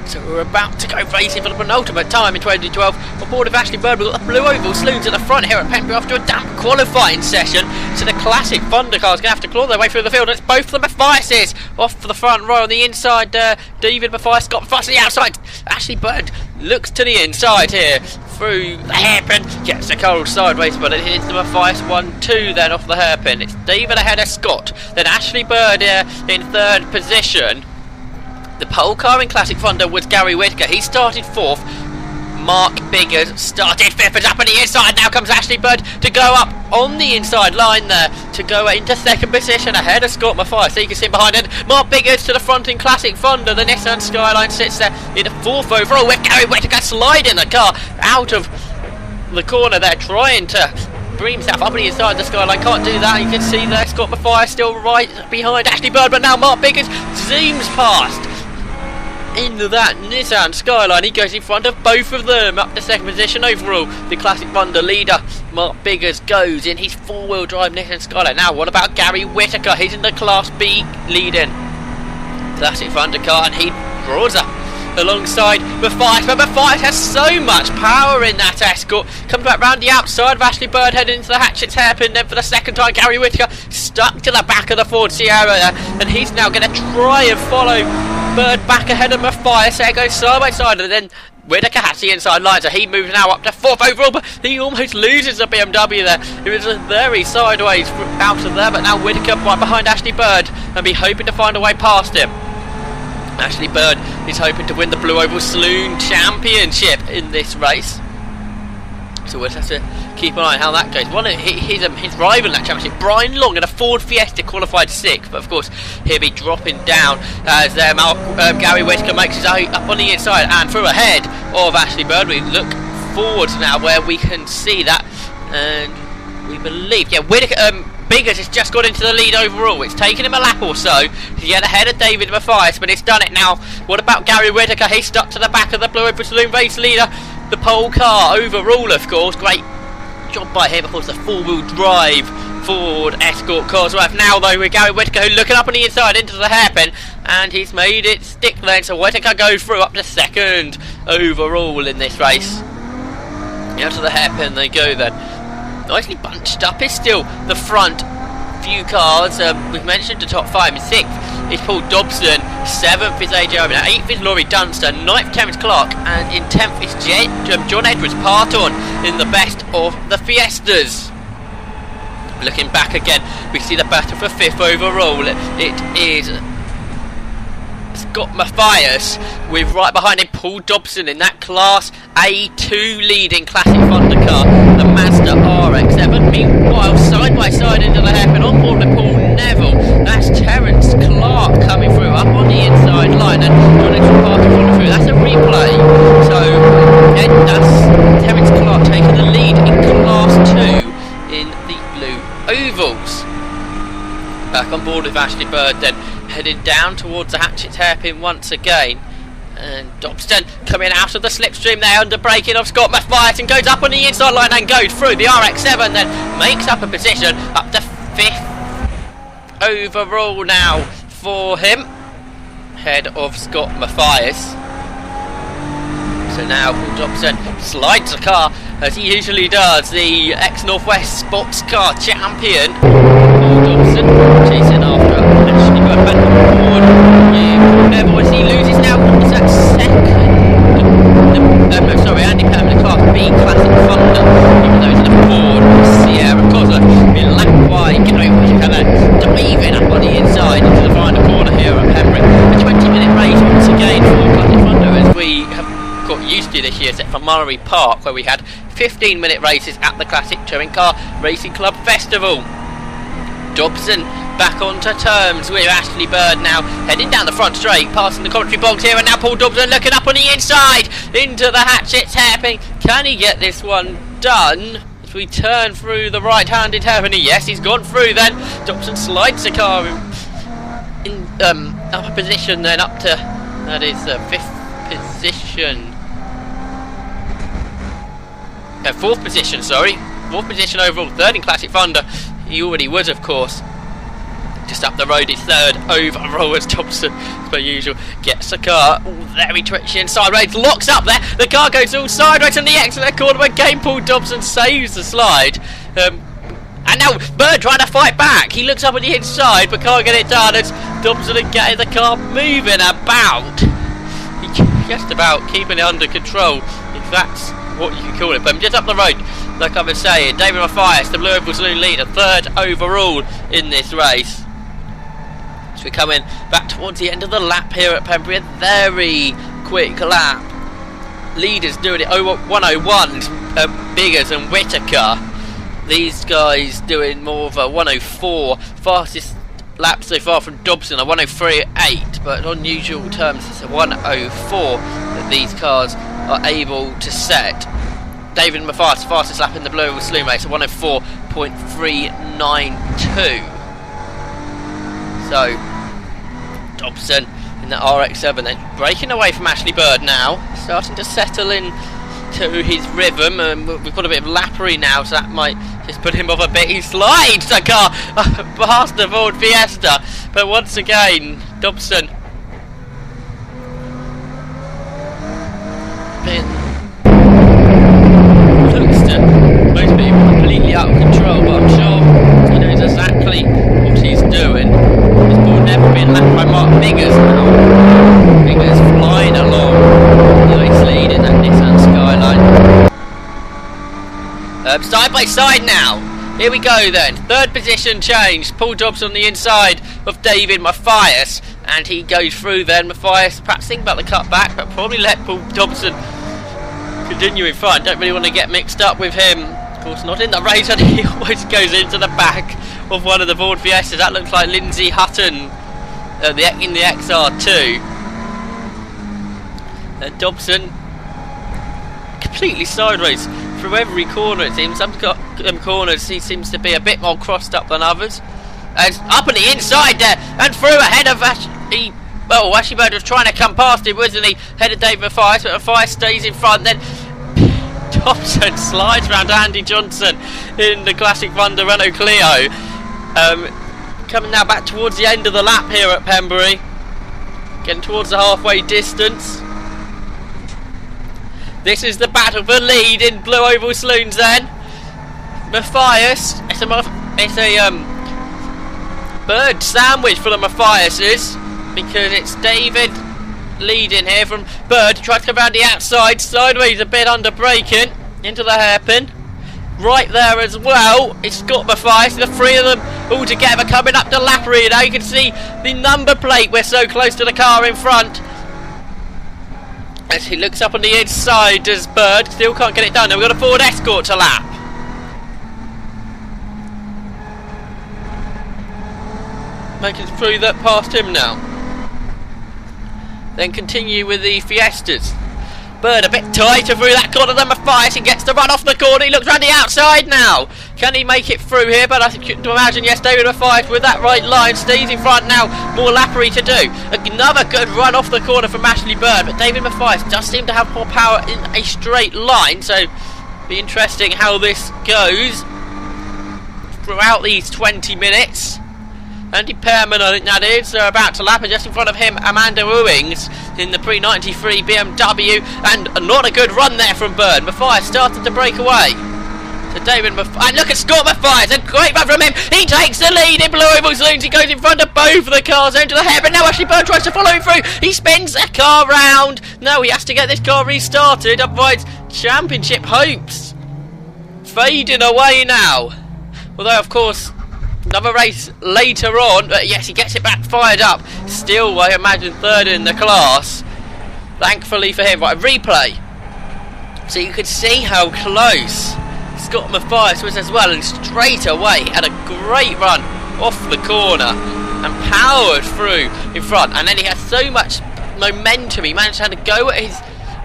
So we're about to go racing for the penultimate time in 2012 on board of Ashley Bird. We've got the Blue Oval Saloons at the front here at Pembrey after a damp qualifying session. So the classic Thunder cars going to have to claw their way through the field, and it's both the Mathiases off for the front row on the inside. David Mathias, Scott Mathias to the outside. Ashley Bird looks to the inside here through the hairpin, gets the car sideways, but it hits the Mathias 1-2 then off the hairpin. It's David ahead of Scott, then Ashley Bird in third position. The pole car in Classic Thunder was Gary Whitaker. He started fourth. Mark Biggers started fifth, and up on the inside. Now comes Ashley Bird to go up on the inside line there to go into second position ahead of Scott Mathias. So you can see behind it. Mark Biggers to the front in Classic Thunder. The Nissan Skyline sits there in the fourth overall with Gary Whitaker sliding the car out of the corner there, trying to bring himself up on the inside of the Skyline. Can't do that. You can see there Scott Mathias still right behind Ashley Bird, but now Mark Biggers zooms past into that Nissan Skyline. He goes in front of both of them up to second position overall. The Classic Thunder leader Mark Biggers goes in his four-wheel drive Nissan Skyline. Now what about Gary Whitaker? He's in the Class B leading Classic Thunder car, and he draws up alongside Mathias, but Mathias has so much power in that Escort. Comes back round the outside of Ashley Bird, heading into the Hatchet's hairpin. Then for the second time Gary Whitaker stuck to the back of the Ford Sierra there, and he's now going to try and follow Bird back ahead of Mathias. There goes side by side, and then Whitaker has the inside line, so he moves now up to fourth overall, but he almost loses the BMW there. It was very sideways out of there, but now Whitaker right behind Ashley Bird and be hoping to find a way past him. Ashley Bird is hoping to win the Blue Oval Saloon Championship in this race, so we'll just have to keep an eye on how that goes. One of his rival in that championship, Brian Long, in a Ford Fiesta, qualified sixth, but of course he'll be dropping down as Gary Whitaker makes his way up on the inside and through ahead of Ashley Bird. We look forwards now where we can see that, and we believe, yeah, Whitaker, Biggers has just got into the lead overall. It's taken him a lap or so to get ahead of David Mathias, but it's done it now. What about Gary Whitaker? He's stuck to the back of the Blue Oval Saloon race leader. The pole car overall, of course. Great job by him. Of course, the four-wheel drive Ford Escort Cosworth. Now, though, with Gary Whitaker looking up on the inside into the hairpin, and he's made it stick then. So Whitaker goes through up to second overall in this race. Out to the hairpin they go then. Nicely bunched up is still the front few cars. We've mentioned the top five. In sixth is Paul Dobson, seventh is AJ Owen, eighth is Laurie Dunster, ninth Terence Clark, and in 10th is John Edwards Parton in the best of the Fiestas. Looking back again, we see the battle for fifth overall. It is Scott Mathias with right behind him Paul Dobson in that Class A2 leading Classic Thunder car, the Mazda RX-7. Meanwhile, side by side into the hairpin on board with Paul Neville. That's Terence Clark coming through up on the inside line, and John Edwards Parton following through. That's a replay. So that's Terence Clark taking the lead in Class 2 in the Blue Ovals. Back on board with Ashley Bird then, heading down towards the Hatchet's hairpin once again, and Dobson coming out of the slipstream there under braking of Scott Mathias, and goes up on the inside line and goes through the RX-7, then makes up a position up to fifth overall now for him, ahead of Scott Mathias. So now Paul Dobson slides the car as he usually does, the ex-Northwest Sports Car Champion. Paul Dobson chasing after Ashley Bird back on board with Neville as he loses now. Is that second? No, sorry, Andy Pam in the Class B Classic Thunder, even though it's in the Ford Sierra Cosworth. Been lapped by Gary Whitaker there, diving up on the inside into the final corner here at Pembrey. A 20-minute race once again for Classic Thunder, as we have got used to this year, except for Murray Park, where we had 15-minute races at the Classic Touring Car Racing Club Festival. Dobson back onto terms with Ashley Bird now, heading down the front straight, passing the commentary box here, and now Paul Dobson looking up on the inside into the Hatchet's hairpin. Can he get this one done? As we turn through the right-handed hairpin, yes, he's gone through then. Dobson slides the car in upper position then up to, that is fifth position. Fourth position, sorry. Fourth position overall, third in Classic Thunder. He already was, of course. Just up the road, his third overall as Thompson, as per usual, gets the car all very twitchy and sideways, locks up there. The car goes all sideways on the exit corner when Game Paul Dobson saves the slide. And now Bird trying to fight back. He looks up on the inside but can't get it done as Dobson and getting the car moving about. Just about keeping it under control, if that's what you can call it. But just up the road, like I was saying, David Mathias, the Blue Oval Saloon leader, third overall in this race. So we're coming back towards the end of the lap here at Pembrey. A very quick lap. Leaders doing it 101, Biggers and Whittaker. These guys doing more of a 104. Fastest lap so far from Dobson, a 103.8, but on usual terms it's a 104 that these cars are able to set. David Mathias, fastest lap in the Blue Oval Saloon race, a 104.392. So Dobson in the RX-7 then breaking away from Ashley Bird now, starting to settle in to his rhythm, and we've got a bit of lappery now, so that might just put him off a bit. He slides the car past the Ford Fiesta, but once again Dobson looks to most people completely out of control, but I'm sure he knows exactly what he's doing. This ball never been lapped by Mark Biggers now. Biggers flying along, nice lead in that Nissan Skyline. Side by side now. Here we go then. Third position change. Paul Dobson on the inside of David Mathias, and he goes through then. Mathias perhaps think about the cutback, but probably let Paul Dobson continue in front. Don't really want to get mixed up with him. Of course, not in the race, and he always goes into the back of one of the Ford Fiestas. That looks like Lindsay Hutton in the XR2. And Dobson completely sideways through every corner, it seems. Some corners he seems to be a bit more crossed up than others. And up on the inside there, and through ahead of Ashley. Well, Ashley Bird was trying to come past him, wasn't he? Head of David Mathias, but Mathias stays in front. Then Dobson slides around Andy Johnson in the classic Thunder Renault Clio. Coming now back towards the end of the lap here at Pembrey, getting towards the halfway distance. This is the battle for lead in Blue Oval Saloons then. Mathias, it's a bird sandwich for the Mathiases, because it's David leading here from Bird. Tries to come around the outside, sideways a bit under braking, into the hairpin. Right there as well, it's Scott Mathias, the three of them all together coming up to Lappery. Now you can see the number plate, we're so close to the car in front. As he looks up on the inside as Bird still can't get it done. Now we've got a Ford Escort to lap. Making through that past him now. Then continue with the Fiestas. Bird a bit tighter through that corner than Mathias. He gets to run off the corner. He looks around the outside now. Can he make it through here? But I think to imagine, yes, David Mathias with that right line stays in front now. More lappery to do. Another good run off the corner from Ashley Bird. But David Mathias does seem to have more power in a straight line. So be interesting how this goes throughout these 20 minutes. Andy Pearman, I think that is, they're about to lap, and just in front of him Amanda Ewings in the pre-93 BMW, and not a good run there from Bird. Mathias started to break away. So David Mathias, look at Scott Mathias, a great run from him. He takes the lead in Blue Oval Saloons. He goes in front of both of the cars into the hair, but now Ashley Bird tries to follow him through. He spins the car round. No, he has to get this car restarted, otherwise championship hopes fading away now. Although, of course, another race later on, but yes, he gets it back fired up. Still, I imagine, third in the class. Thankfully for him. Right, replay. So you could see how close Scott Mathias was as well, and straight away had a great run off the corner and powered through in front. And then he had so much momentum, he managed to have a go at his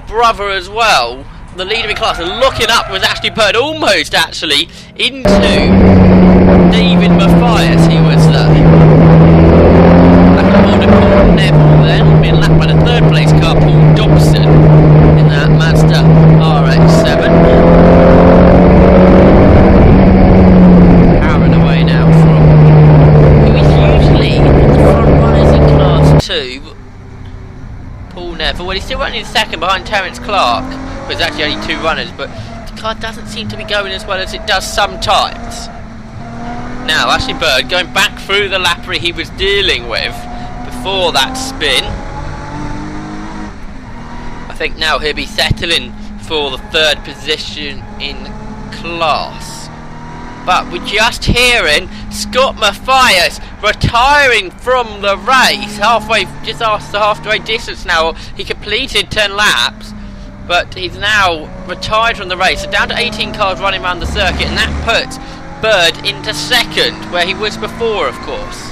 brother as well, the leader in class, and looking up was Ashley Bird, almost actually into David Mathias. He was back on board of Paul Neville then, being lapped by the third place car, Paul Dobson, in that Mazda RX-7. Powering away now from who is usually to Paul Neville. Well, he's still running in second behind Terence Clark. There's actually only 2 runners, but the car doesn't seem to be going as well as it does sometimes. Now, Ashley Bird going back through the lappery he was dealing with before that spin. I think now he'll be settling for the 3rd position in class. But we're just hearing Scott Mathias retiring from the race halfway, just after the halfway distance now. He completed 10 laps, but he's now retired from the race. So down to 18 cars running around the circuit, and that puts Bird into 2nd, where he was before, of course.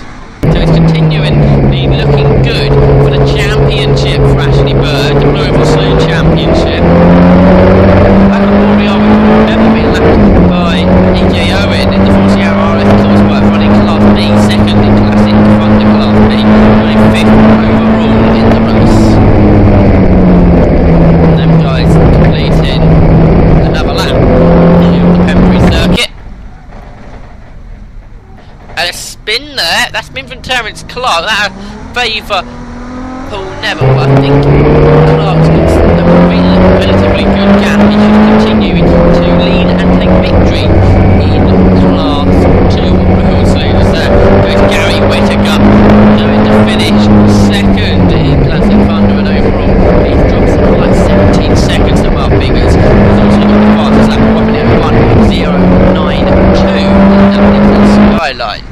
So he's continuing looking good for the championship for Ashley Bird, the Blue Oval Saloon Championship. Back on board we are with never been lapped by AJ Owen in the 40-hour RF Cosworth, running Class B, 2nd in Classic Thunder Class B, running 5th overall in the race. And them guys completing another lap here on the Pembrey circuit. And a spin there, that spin from Terence Clark, that'll favour Paul Neville. I think Clark's got a relatively good gap. He should continue to lead and take victory in Class 2 of the Blue Saloons there. There's Gary Whittaker going to finish 2nd in Classic Thunder, and overall he's dropped something like 17 seconds to Mark Biggers. He's also got the fastest lap of 1:09.2 down into the skyline.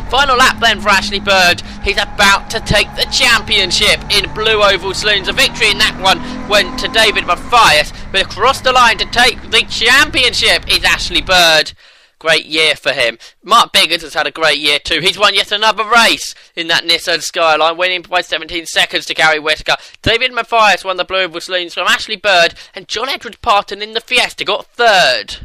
Final lap then for Ashley Bird. He's about to take the championship in Blue Oval Saloons. A victory in that one went to David Mathias, but across the line to take the championship is Ashley Bird. Great year for him. Mark Biggers has had a great year too. He's won yet another race in that Nissan Skyline, winning by 17 seconds to Gary Whittaker. David Mathias won the Blue Oval Saloons from Ashley Bird, and John Edwards Parton in the Fiesta got 3rd.